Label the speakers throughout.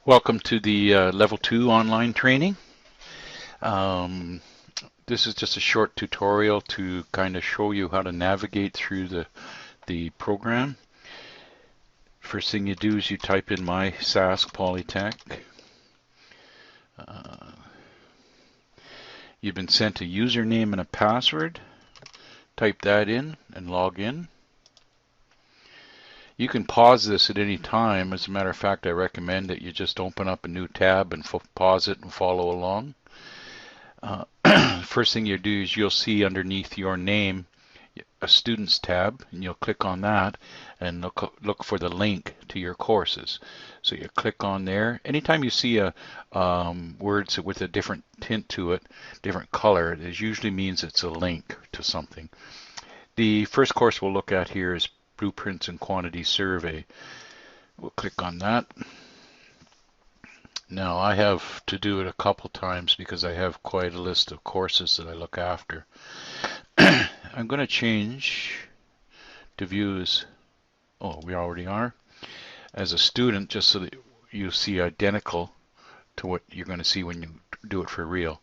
Speaker 1: Welcome to the Level 2 online training. Um, this is just a short tutorial to kind of show you how to navigate through the program. First thing you do is you type in My Sask Polytech. Uh, you've been sent a username and a password. Type that in and log in. You can pause this at any time. As a matter of fact, I recommend that you just open up a new tab and pause it and follow along. First thing you do is you'll see underneath your name a students tab, and you'll click on that and look for the link to your courses. So you click on there. Anytime you see a words with a different tint to it, different color, it usually means it's a link to something. The first course we'll look at here is Blueprints and Quantity Survey. We'll click on that. Now I have to do it a couple times because I have quite a list of courses that I look after. I'm going to change to views. Oh, we already are. As a student, just so that you see identical to what you're going to see when you do it for real.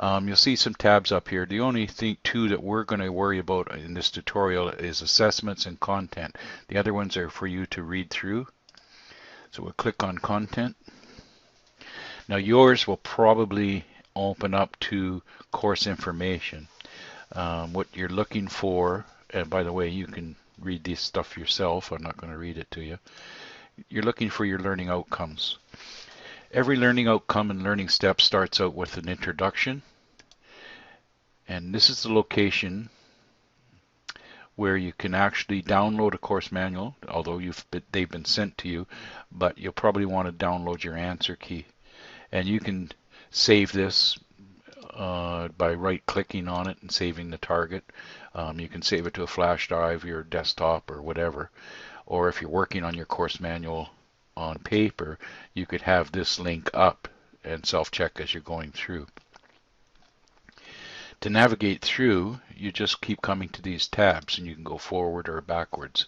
Speaker 1: You'll see some tabs up here. The only two that we're going to worry about in this tutorial is assessments and content. The other ones are for you to read through. So we'll click on content. Now yours will probably open up to course information. What you're looking for, and by the way, you can read this stuff yourself. I'm not going to read it to you. You're looking for your learning outcomes. Every learning outcome and learning step starts out with an introduction. And this is the location where you can actually download a course manual, although they've been sent to you, but you'll probably want to download your answer key. And you can save this by right-clicking on it and saving the target. You can save it to a flash drive, your desktop, or whatever. Or if you're working on your course manual on paper, you could have this link up and self-check as you're going through. To navigate through, you just keep coming to these tabs, and you can go forward or backwards.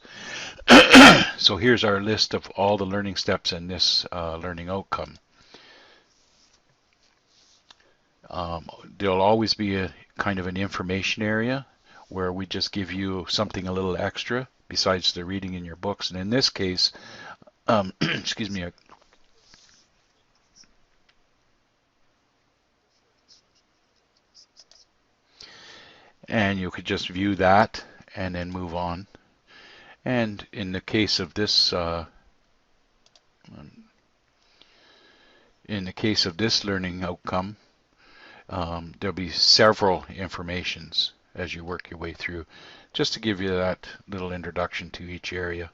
Speaker 1: So here's our list of all the learning steps in this learning outcome. There'll always be a kind of an information area where we just give you something a little extra besides the reading in your books. And in this case, excuse me, and you could just view that and then move on. And in the case of this, learning outcome, there'll be several informations as you work your way through, just to give you that little introduction to each area.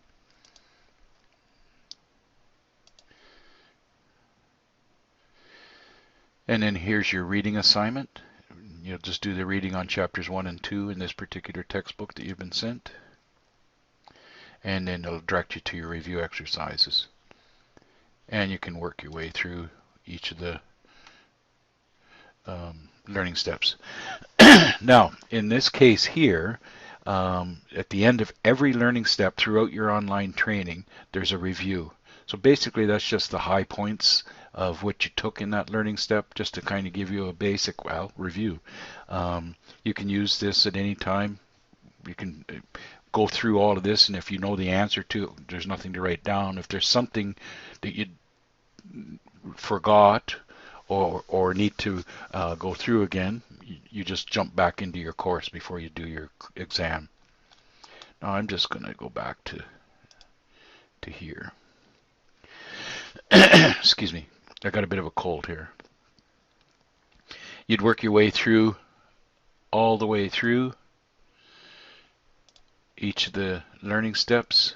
Speaker 1: And then here's your reading assignment. You'll just do the reading on chapters 1 and 2 in this particular textbook that you've been sent. And then it'll direct you to your review exercises. And you can work your way through each of the learning steps. Now, in this case here, at the end of every learning step throughout your online training, there's a review. So basically that's just the high points of what you took in that learning step, just to kind of give you a basic, review. You can use this at any time. You can go through all of this, and if you know the answer to it, there's nothing to write down. If there's something that you forgot or need to go through again, you just jump back into your course before you do your exam. Now I'm just going to go back to here. Excuse me, I got a bit of a cold here. You'd work your way through, all the way through each of the learning steps.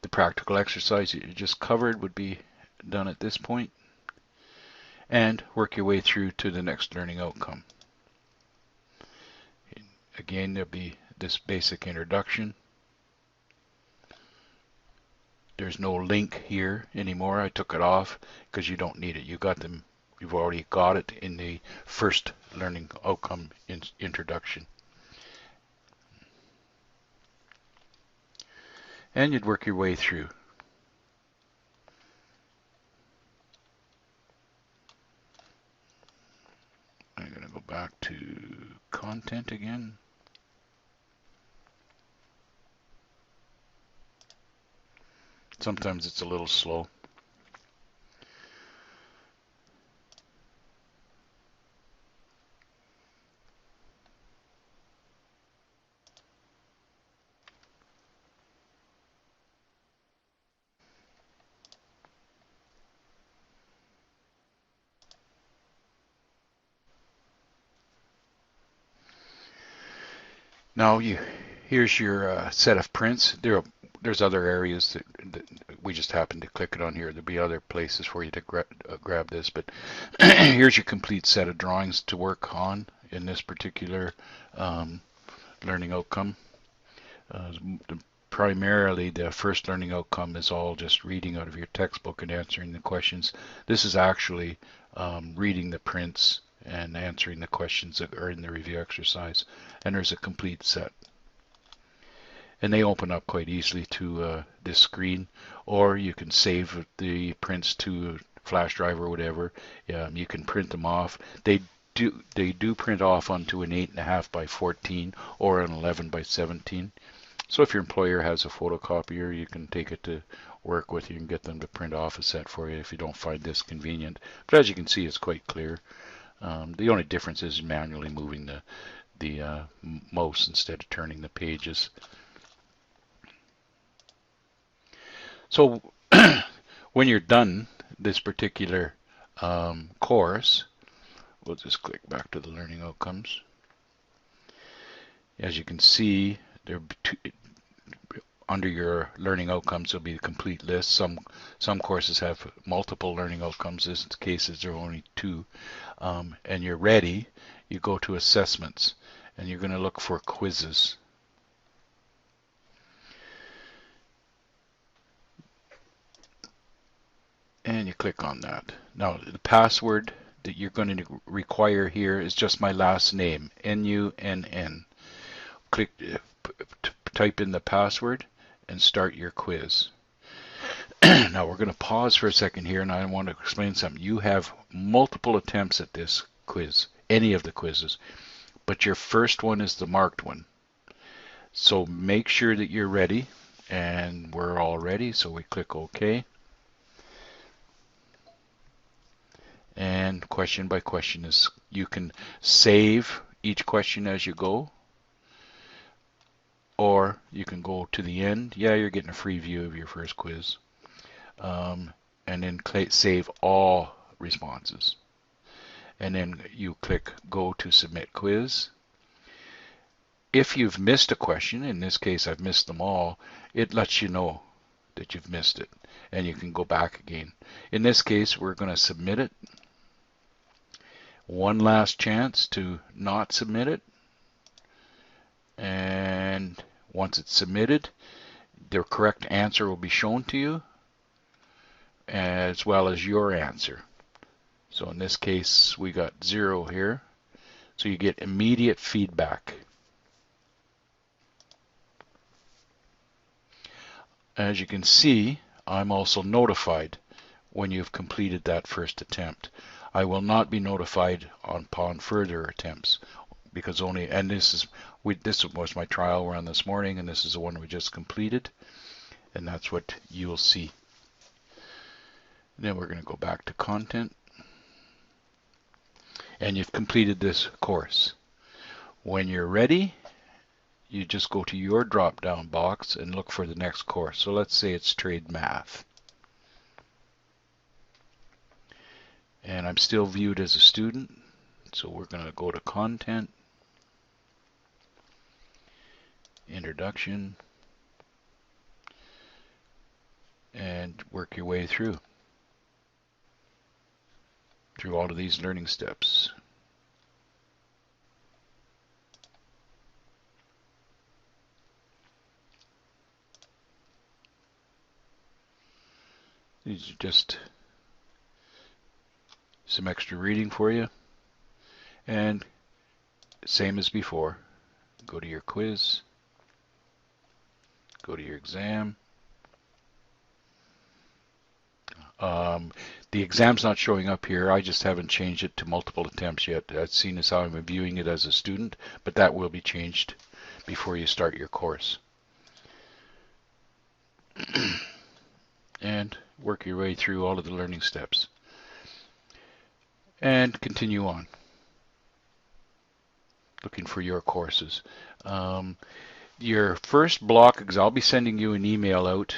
Speaker 1: The practical exercise that you just covered would be done at this point, and work your way through to the next learning outcome. Again, there'll be this basic introduction, There's no link here anymore. I took it off because you don't need it. You got them. You've already got it in the first learning outcome introduction. And you'd work your way through. I'm going to go back to content again. Sometimes it's a little slow. Now here's your set of prints. There's other areas that we just happen to click it on here. There'll be other places for you to grab this, but here's your complete set of drawings to work on in this particular learning outcome. Primarily, the first learning outcome is all just reading out of your textbook and answering the questions. This is actually reading the prints and answering the questions that are in the review exercise. And there's a complete set. And they open up quite easily to this screen, or you can save the prints to flash drive or whatever. You can print them off. They do print off onto an 8.5 by 14 or an 11 by 17. So if your employer has a photocopier, you can take it to work with you and get them to print off a set for you if you don't find this convenient. But as you can see, it's quite clear. The only difference is manually moving the mouse instead of turning the pages. So when you're done this particular course, we'll just click back to the learning outcomes. As you can see, under your learning outcomes there'll be a complete list. Some courses have multiple learning outcomes. In this case, there are only 2. And you're ready, you go to assessments and you're going to look for quizzes. And you click on that. Now the password that you're going to require here is just my last name, N-U-N-N. Click, type in the password and start your quiz. Now we're going to pause for a second here, and I want to explain something. You have multiple attempts at this quiz, any of the quizzes, but your first one is the marked one. So make sure that you're ready, and we're all ready, so we click OK. And question by question is, you can save each question as you go, or you can go to the end. Yeah, you're getting a free view of your first quiz. And then save all responses. And then you click Go to Submit Quiz. If you've missed a question, in this case I've missed them all, it lets you know that you've missed it, and you can go back again. In this case, we're going to submit it. One last chance to not submit it. And once it's submitted, the correct answer will be shown to you, as well as your answer. So in this case, we got 0 here. So you get immediate feedback. As you can see, I'm also notified when you've completed that first attempt. I will not be notified upon further attempts, because this was my trial run this morning, and this is the one we just completed, and that's what you'll see. Then we're going to go back to content, and you've completed this course. When you're ready, you just go to your drop-down box and look for the next course. So let's say it's Trade Math. And I'm still viewed as a student, so we're going to go to Content, Introduction, and work your way through all of these learning steps. These are just some extra reading for you. And same as before, go to your quiz, go to your exam. The exam's not showing up here. I just haven't changed it to multiple attempts yet. That's seen as how I'm viewing it as a student, but that will be changed before you start your course. And work your way through all of the learning steps. And continue on. Looking for your courses. Your first block, I'll be sending you an email out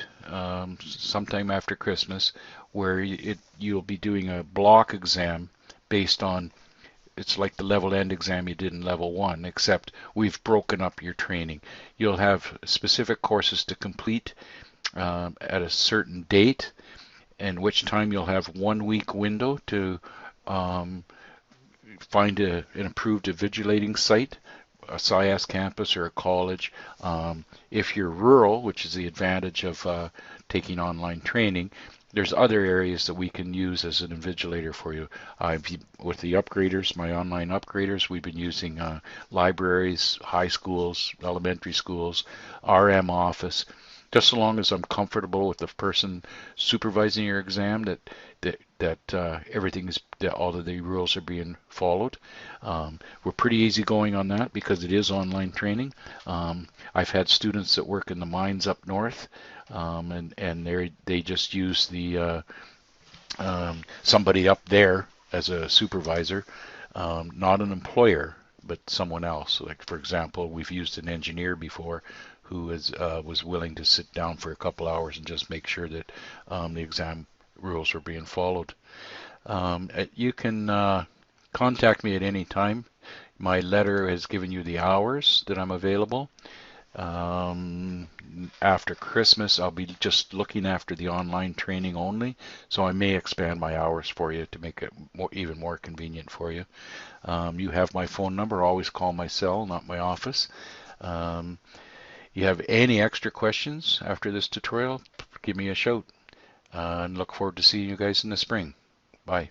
Speaker 1: sometime after Christmas where you'll be doing a block exam based on, it's like the level end exam you did in level 1, except we've broken up your training. You'll have specific courses to complete at a certain date, and which time you'll have 1 week window to find an approved invigilating site, a SciAS campus or a college. If you're rural, which is the advantage of taking online training, there's other areas that we can use as an invigilator for you. With the upgraders, my online upgraders, we've been using libraries, high schools, elementary schools, RM office. Just so long as I'm comfortable with the person supervising your exam, that everything is, that all of the rules are being followed. We're pretty easygoing on that because it is online training. I've had students that work in the mines up north, and they just use the somebody up there as a supervisor, not an employer, but someone else. Like, for example, we've used an engineer before who was willing to sit down for a couple hours and just make sure that the exam rules are being followed. You can contact me at any time. My letter has given you the hours that I'm available. After Christmas, I'll be just looking after the online training only, so I may expand my hours for you to make it even more convenient for you. You have my phone number. Always call my cell, not my office. You have any extra questions after this tutorial, give me a shout. And look forward to seeing you guys in the spring. Bye.